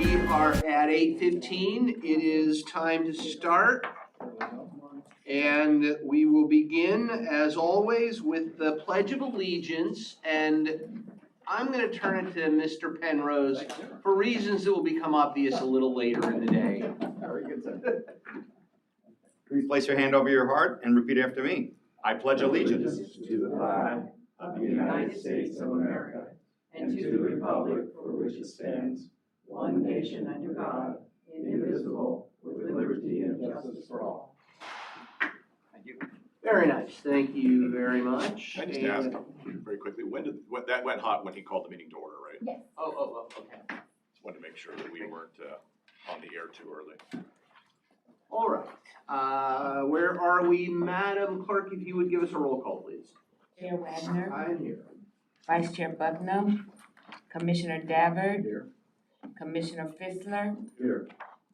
We are at 8:15. It is time to start. And we will begin, as always, with the Pledge of Allegiance. And I'm going to turn it to Mr. Penrose for reasons that will become obvious a little later in the day. Very good, sir. Please place your hand over your heart and repeat after me. I pledge allegiance to the flag of the United States of America and to the republic for which it stands, one nation under God, indivisible, with liberty and justice for all. Thank you. Very nice. Thank you very much. Can I just ask very quickly, that went hot when he called the meeting to order, right? Yes. Oh, okay. Just wanted to make sure that we weren't on the air too early. All right. Where are we, Madam Clerk? If you would give us a roll call, please. Chair Wagner, I'm here. Vice Chair Bucknell, Commissioner Davert, Here. Commissioner Fissler, Here.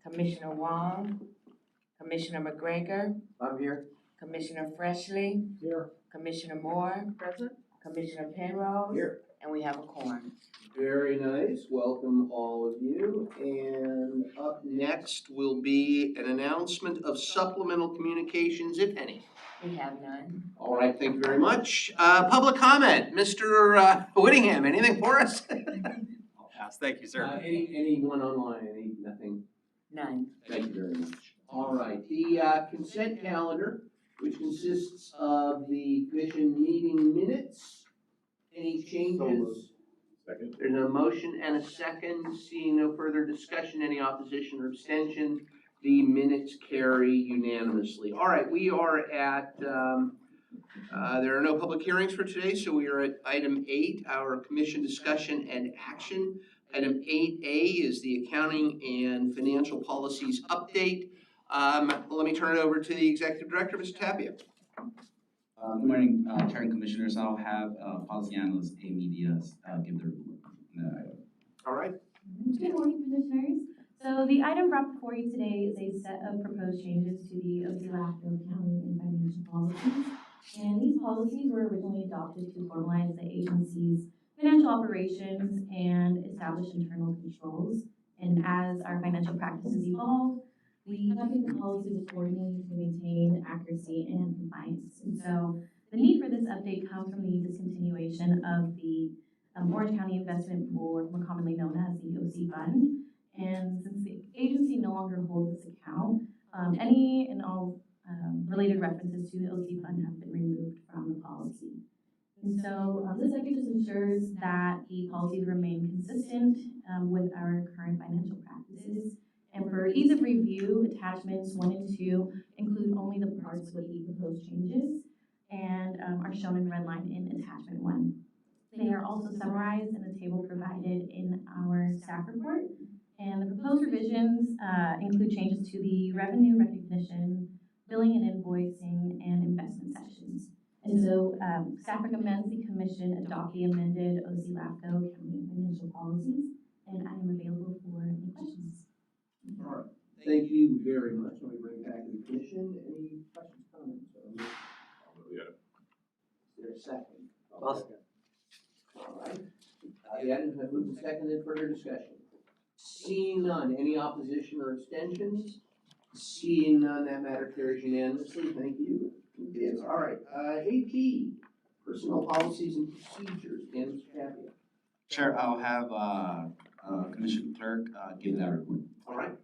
Commissioner Wong, Commissioner McGregor, I'm here. Commissioner Freshley, Here. Commissioner Moore, Present. Commissioner Penrose, Here. and we have a quorum. Very nice. Welcome all of you. And up next will be an announcement of supplemental communications, if any. We have none. All right, thank you very much. Public comment, Mr. Whittingham, anything for us? I'll pass. Thank you, sir. Anyone online, nothing? None. Thank you very much. All right, the consent calendar, which consists of the commission meeting minutes. Any changes? Second. There's a motion and a second. Seeing no further discussion, any opposition or abstention, the minutes carry unanimously. All right, we are at, there are no public hearings for today, so we are at item 8, our commission discussion and action. Item 8A is the accounting and financial policies update. Let me turn it over to the executive director, Mr. Tapia. Good morning, Chair and Commissioners. I'll have Policy Analyst Amy Diaz give the report. All right. Good morning, Commissioners. So the item brought before you today is a set of proposed changes to the LAFCO accounting and financial policies. And these policies were originally adopted to formalize the agency's financial operations and establish internal controls. And as our financial practices evolve, we update the policies accordingly to maintain accuracy and compliance. And so the need for this update comes from the discontinuation of the Orange County Investment Pool, more commonly known as the OC Fund. And since the agency no longer holds this account, any and all related references to the OC Fund have been removed from the policy. And so this update just ensures that the policies remain consistent with our current financial practices. And for ease of review, attachments 1 and 2 include only the parts with the proposed changes and are shown in red line in attachment 1. They are also summarized in the table provided in our staff report. And the proposed revisions include changes to the revenue recognition, billing and invoicing, and investment sections. And so staff recommends the commission adopt the amended OC LAFCO accounting financial policies, and I am available for any questions. All right. Thank you very much. Let me bring it back to the commission. Any questions, comments? Is there a second? All right. The items have moved and seconded. Further discussion. Seeing none. Any opposition or abstentions? Seeing none, that matter carries unanimously. Thank you. Yes. All right. AP, personnel policies and procedures. Again, Mr. Tapia. Chair, I'll have Commissioner Clerk give that report. All right.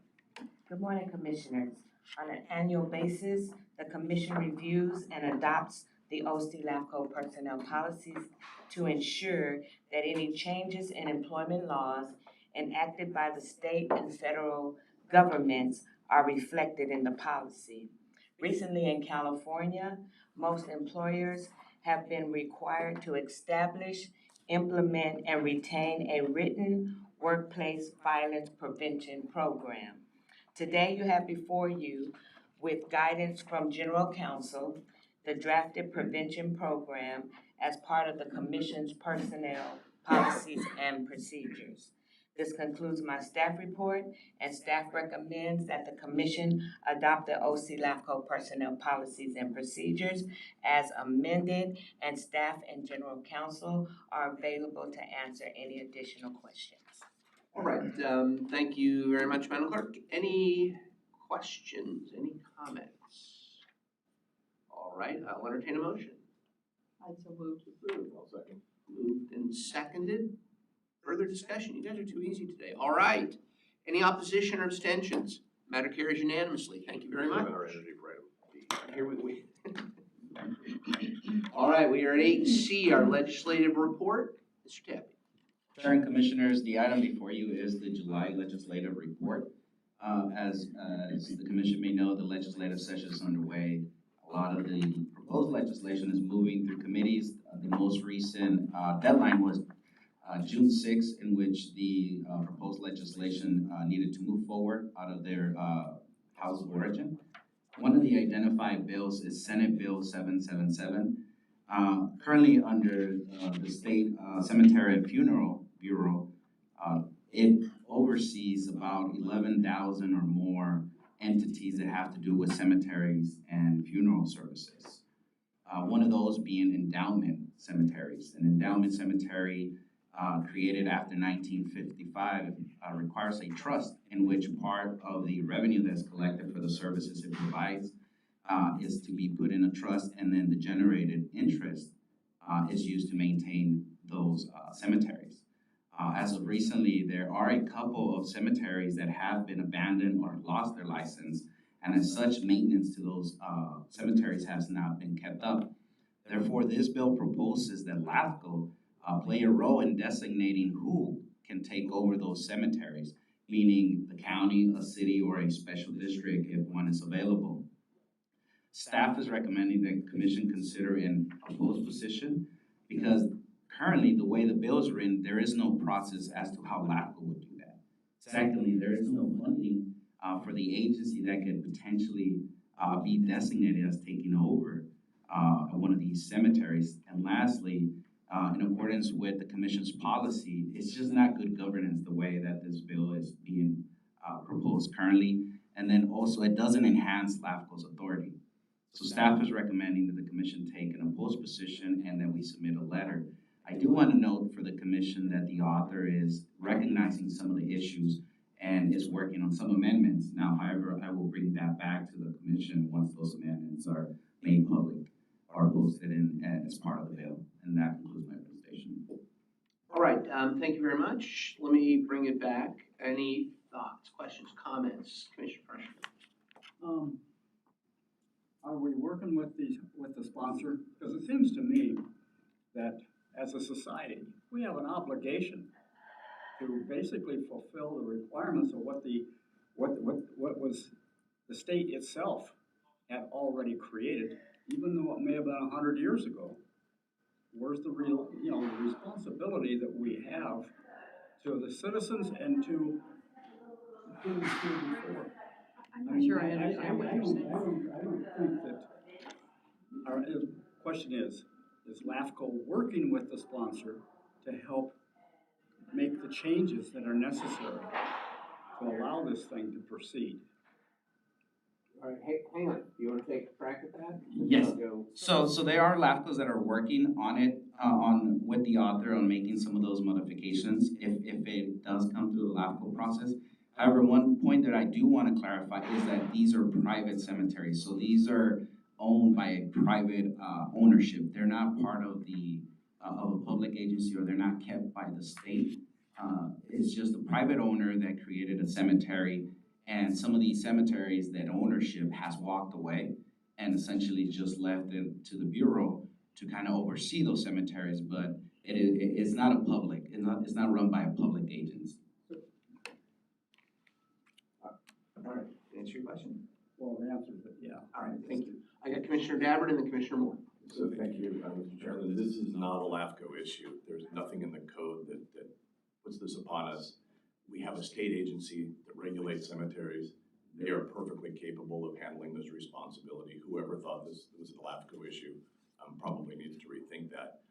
Good morning, Commissioners. On an annual basis, the Commission reviews and adopts the OC LAFCO personnel policies to ensure that any changes in employment laws enacted by the state and federal governments are reflected in the policy. Recently in California, most employers have been required to establish, implement, and retain a written workplace violence prevention program. Today you have before you, with guidance from General Counsel, the drafted prevention program as part of the Commission's personnel policies and procedures. This concludes my staff report, and staff recommends that the Commission adopt the OC LAFCO personnel policies and procedures as amended, and staff and General Counsel are available to answer any additional questions. All right, thank you very much, Madam Clerk. Any questions, any comments? All right, I'll entertain a motion. I so moved. I'll second. Moved and seconded. Further discussion? You guys are too easy today. All right. Any opposition or abstentions? Matter carries unanimously. Thank you very much. Our energy for item B. Here we. All right, we are at 8C, our legislative report. Mr. Tappy. Chair and Commissioners, the item before you is the July legislative report. As the Commission may know, the legislative session is underway. A lot of the proposed legislation is moving through committees. The most recent deadline was June 6th, in which the proposed legislation needed to move forward out of their house of origin. One of the identified bills is Senate Bill 777. Currently under the State Cemetery and Funeral Bureau, it oversees about 11,000 or more entities that have to do with cemeteries and funeral services. One of those being endowment cemeteries. An endowment cemetery created after 1955 requires a trust in which part of the revenue that's collected for the services it provides is to be put in a trust, and then the generated interest is used to maintain those cemeteries. As of recently, there are a couple of cemeteries that have been abandoned or lost their license, and as such, maintenance to those cemeteries has not been kept up. Therefore, this bill proposes that LAFCO play a role in designating who can take over those cemeteries, meaning the county, a city, or a special district if one is available. Staff is recommending that the Commission consider an opposed position because currently the way the bill is written, there is no process as to how LAFCO would do that. Secondly, there is no funding for the agency that could potentially be designated as taking over one of these cemeteries. And lastly, in accordance with the Commission's policy, it's just not good governance the way that this bill is being proposed currently. And then also it doesn't enhance LAFCO's authority. So staff is recommending that the Commission take an opposed position and that we submit a letter. I do want to note for the Commission that the author is recognizing some of the issues and is working on some amendments. Now, however, I will bring that back to the Commission once those amendments are made public or posted in as part of the bill. And that concludes my presentation. All right, thank you very much. Let me bring it back. Any thoughts, questions, comments? Commissioner Pressure. Are we working with the sponsor? Because it seems to me that as a society, we have an obligation to basically fulfill the requirements of what was the state itself had already created, even though it may have been 100 years ago. Where's the real, the responsibility that we have to the citizens and to who was here before? I'm not sure I understand what you're saying. I don't think that, our question is LAFCO working with the sponsor to help make the changes that are necessary to allow this thing to proceed? All right, hey, hang on. You want to take a crack at that? Yes. Go. So there are LAFCOs that are working on it, with the author on making some of those modifications if it does come through the LAFCO process. However, one point that I do want to clarify is that these are private cemeteries. So these are owned by a private ownership. They're not part of of a public agency, or they're not kept by the state. It's just a private owner that created a cemetery, and some of these cemeteries that ownership has walked away and essentially just left it to the Bureau to kind of oversee those cemeteries, but it's not a public, it's not run by a public agency. All right, answer your question? Well, the answer is that, yeah. All right, thank you. I got Commissioner Dabbert and then Commissioner Moore. So thank you, Mr. Chairman. This is not a LAFCO issue. There's nothing in the code that puts this upon us. We have a state agency that regulates cemeteries. They are perfectly capable of handling this responsibility. Whoever thought this was a LAFCO issue probably needs to rethink that.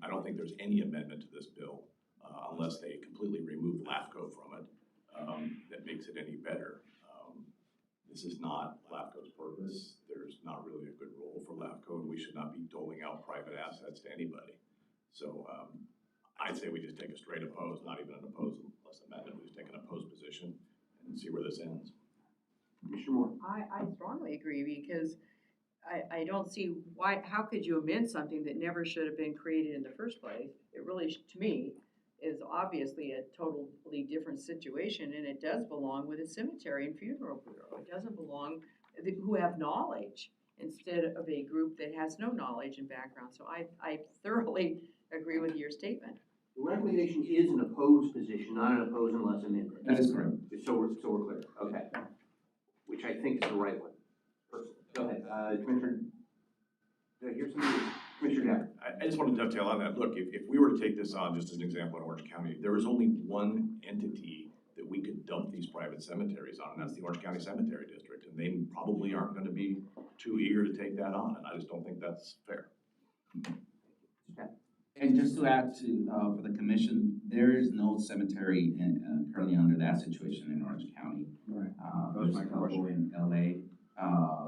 I don't think there's any amendment to this bill unless they completely remove LAFCO from it that makes it any better. This is not LAFCO's purpose. There's not really a good role for LAFCO, and we should not be doling out private assets to anybody. So I'd say we just take a straight oppose, not even an oppose, a request amendment. We just take an opposed position and see where this ends. Commissioner Moore? I strongly agree because I don't see why, how could you amend something that never should have been created in the first place? It really, to me, is obviously a totally different situation, and it does belong with a cemetery and funeral bureau. It doesn't belong, who have knowledge instead of a group that has no knowledge and background. So I thoroughly agree with your statement. The recommendation is an opposed position, not an opposed unless amended. That is correct. So we're clear, okay. Which I think is the right one, personally. Go ahead, Commissioner, did I hear something? Commissioner Gabbard. I just want to dovetail on that. Look, if we were to take this on, just as an example, in Orange County, there is only one entity that we could dump these private cemeteries on, and that's the Orange County Cemetery District. And they probably aren't going to be too eager to take that on, and I just don't think that's fair. And just to add to, for the commission, there is no cemetery currently under that situation in Orange County. Right. There's a couple in LA,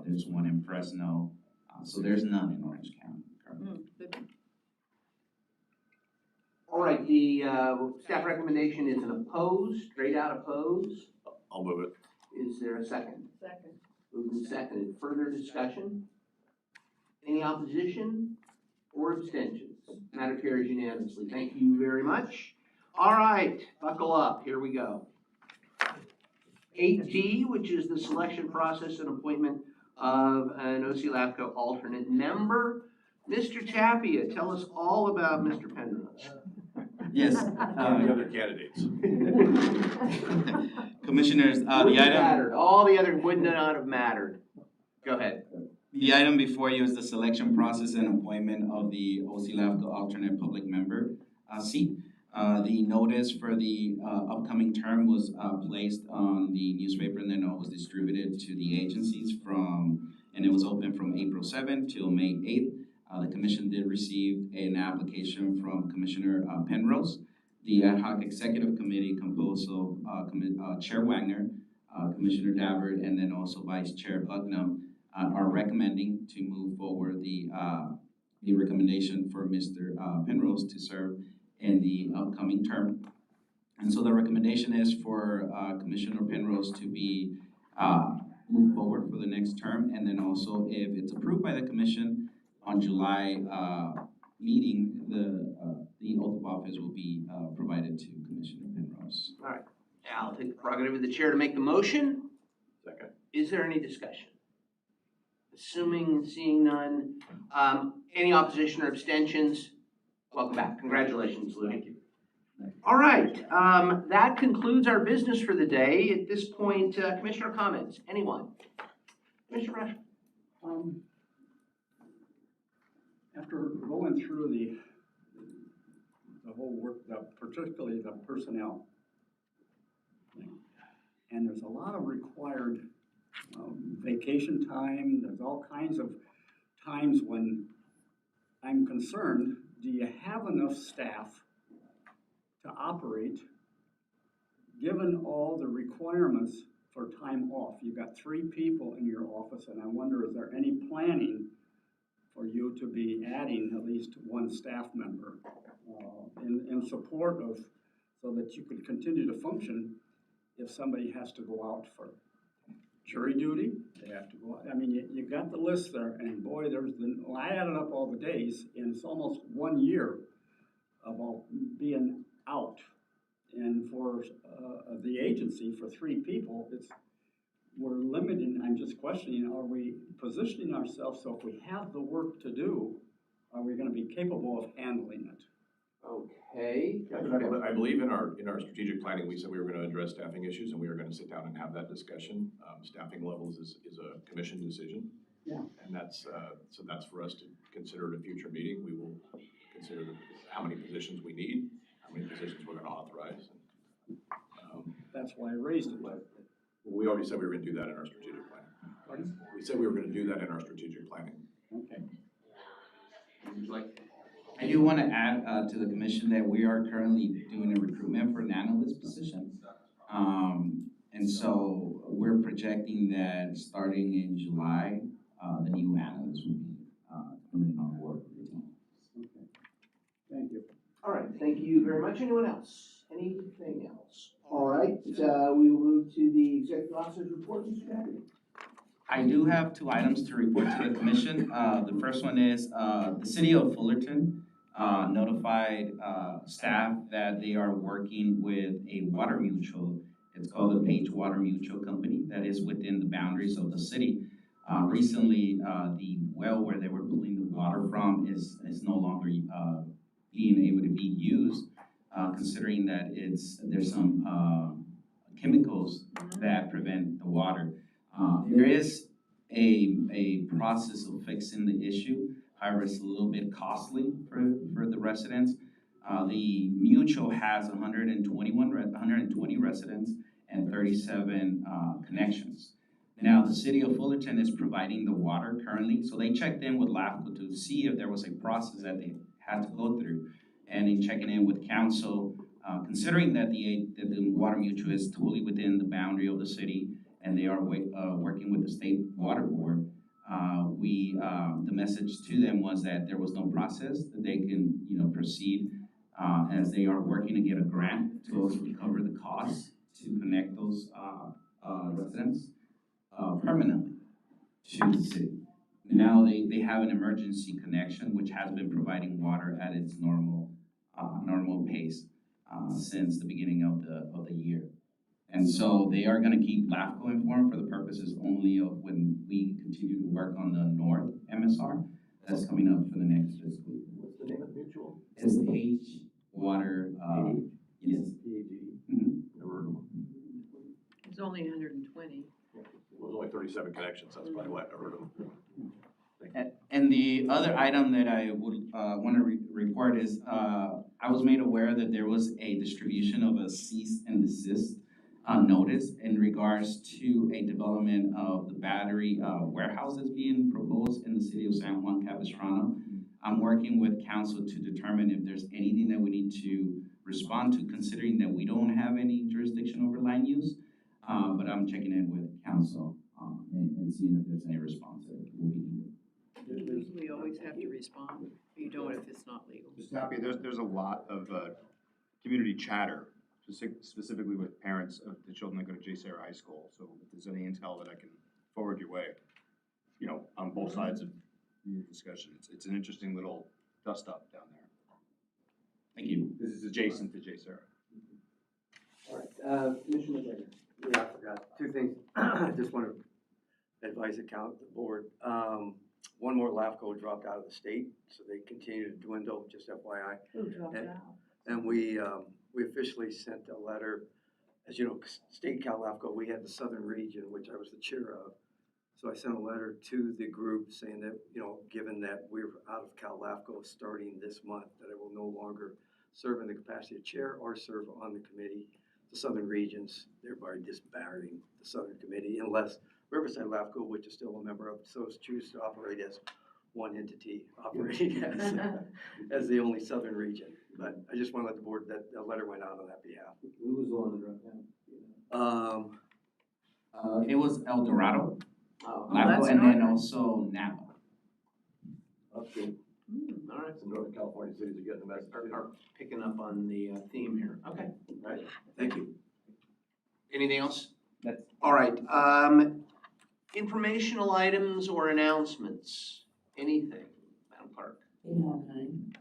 there's one in Fresno, so there's none in Orange County currently. All right, the staff recommendation is an opposed, straight out opposed. I'll move it. Is there a second? Second. Moved and seconded. Further discussion? Any opposition or abstentions? Matter carries unanimously. Thank you very much. All right, buckle up. Here we go. 8D, which is the selection process and appointment of an OC-LAFCO alternate member. Mr. Tapia, tell us all about Mr. Penrose. Yes. The other candidates. Commissioners, the Wouldn't have item. mattered. All the other would not have mattered. Go ahead. The item before you is the selection process and appointment of the OC-LAFCO alternate public member seat. The notice for the upcoming term was placed on the newspaper, and then it was distributed to the agencies and it was open from April 7th till May 8th. The commission did receive an application from Commissioner Penrose. The ad hoc executive committee composed of Chair Wagner, Commissioner Dabbert, and then also Vice Chair Bucknam are recommending to move forward the recommendation for Mr. Penrose to serve in the upcoming term. And so the recommendation is for Commissioner Penrose to be moved forward for the next term, and then also if it's approved by the commission on July meeting, the oath of office will be provided to Commissioner Penrose. All right. I'll take the prerogative of the chair to make the motion. Second. Is there any discussion? Seeing none, any opposition or abstentions? Welcome back. Congratulations, Lou. Thank you. All right, that concludes our business for the day. At this point, commissioner comments, anyone? Commissioner Rush? After going through the whole work, particularly the personnel thing, and there's a lot of required vacation time, there's all kinds of times when I'm concerned, do you have enough staff to operate, given all the requirements for time off? You've got 3 people in your office, and I wonder, is there any planning for you to be adding at least 1 staff member in support of, so that you could continue to function if somebody has to go out for jury duty, they have to go out. I mean, you got the list there, and boy, I added up all the days, and it's almost 1 year of all being out. And for the agency, for 3 people, we're limiting. I'm just questioning, are we positioning ourselves so if we have the work to do, are we going to be capable of handling it? Okay. I believe in our strategic planning, we said we were going to address staffing issues, and we were going to sit down and have that discussion. Staffing levels is a commission decision. Yeah. And that's for us to consider at a future meeting. We will consider how many positions we need, how many positions we're going to authorize. That's why I raised it. We already said we were going to do that in our strategic planning. Pardon? We said we were going to do that in our strategic planning. Okay. I do want to add to the commission that we are currently doing a recruitment for an analyst position. And so we're projecting that starting in July, the new analyst will be coming on board with the team. Okay. Thank you. All right, thank you very much. Anyone else? Anything else? All right, we will move to the executive officer's report, Mr. Hackett. I do have two items to report to the commission. The first one is, the city of Fullerton, notified, staff that they are working with a water mutual. It's called the Page Water Mutual Company that is within the boundaries of the city. Recently, the well where they were pulling the water from is no longer, being able to be used, considering that there's some, chemicals that prevent the water. There is a process of fixing the issue. However, it's a little bit costly for the residents. The mutual has 120 residents and 37 connections. Now, the city of Fullerton is providing the water currently, so they checked in with LAFCO to see if there was a process that they had to go through. And in checking in with council, considering that the water mutual is totally within the boundary of the city, and they are working with the state water board, the message to them was that there was no process that they can, proceed, as they are working to get a grant to also recover the costs to connect those residents permanently to the city. Now they have an emergency connection which has been providing water at its normal pace since the beginning of the year. And so they are gonna keep LAFCO informed for the purposes only of when we continue to work on the North MSR. That's coming up for the next fiscal year. What's the name of the mutual? It's Page Water, yes. Mhm. Never heard of them. It's only 120. Well, there's only 37 connections, that's probably why I've never heard of them. And the other item that I would want to report is, I was made aware that there was a distribution of a cease and desist notice in regards to a development of the battery warehouse that's being proposed in the city of San Juan Capistrano. I'm working with council to determine if there's anything that we need to respond to, considering that we don't have any jurisdiction over land use. But I'm checking in with council and seeing if there's any response that will be needed. We always have to respond. You don't if it's not legal. Just happy, there's a lot of community chatter, specifically with parents of the children that go to J. Sarah High School. So if there's any intel that I can forward your way, on both sides of the discussion, it's an interesting little dust up down there. Thank you. This is adjacent to J. Sarah. All right, Commissioner McGregor. Yeah, I forgot. Two things. I just want to advise the board. One more LAFCO dropped out of the state, so they continue to dwindle, just FYI. Who dropped And- out? And we officially sent a letter, as you know, State Cal LAFCO, we had the Southern Region, which I was the chair of. So I sent a letter to the group saying that, given that we're out of Cal LAFCO starting this month, that I will no longer serve in the capacity of chair or serve on the committee, the Southern Regions, thereby disbanding the Southern Committee, unless Riverside LAFCO, which is still a member of, so choose to operate as one entity, operating as the only Southern Region. But I just want to let the board, that a letter went out on that behalf. Who was the one that dropped out? It was El Dorado, Oh, LAFCO, that's and then north. also Napa. that's good. All right, some Northern California cities are getting the message. Are picking up on the theme here. Okay, all right, thank you. Anything else? That's- All right, informational items or announcements? Anything, Madam Clerk?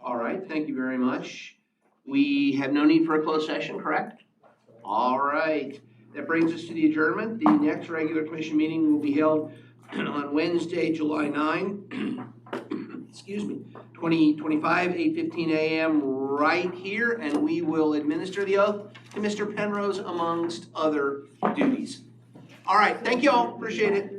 All right, thank you very much. We have no need for a closed session, correct? All right, that brings us to the adjournment. The next regular commission meeting will be held on Wednesday, July 9, excuse me, 2025, 8:15 a.m. right here, and we will administer the oath to Mr. Penrose amongst other duties. All right, thank you all, appreciate it.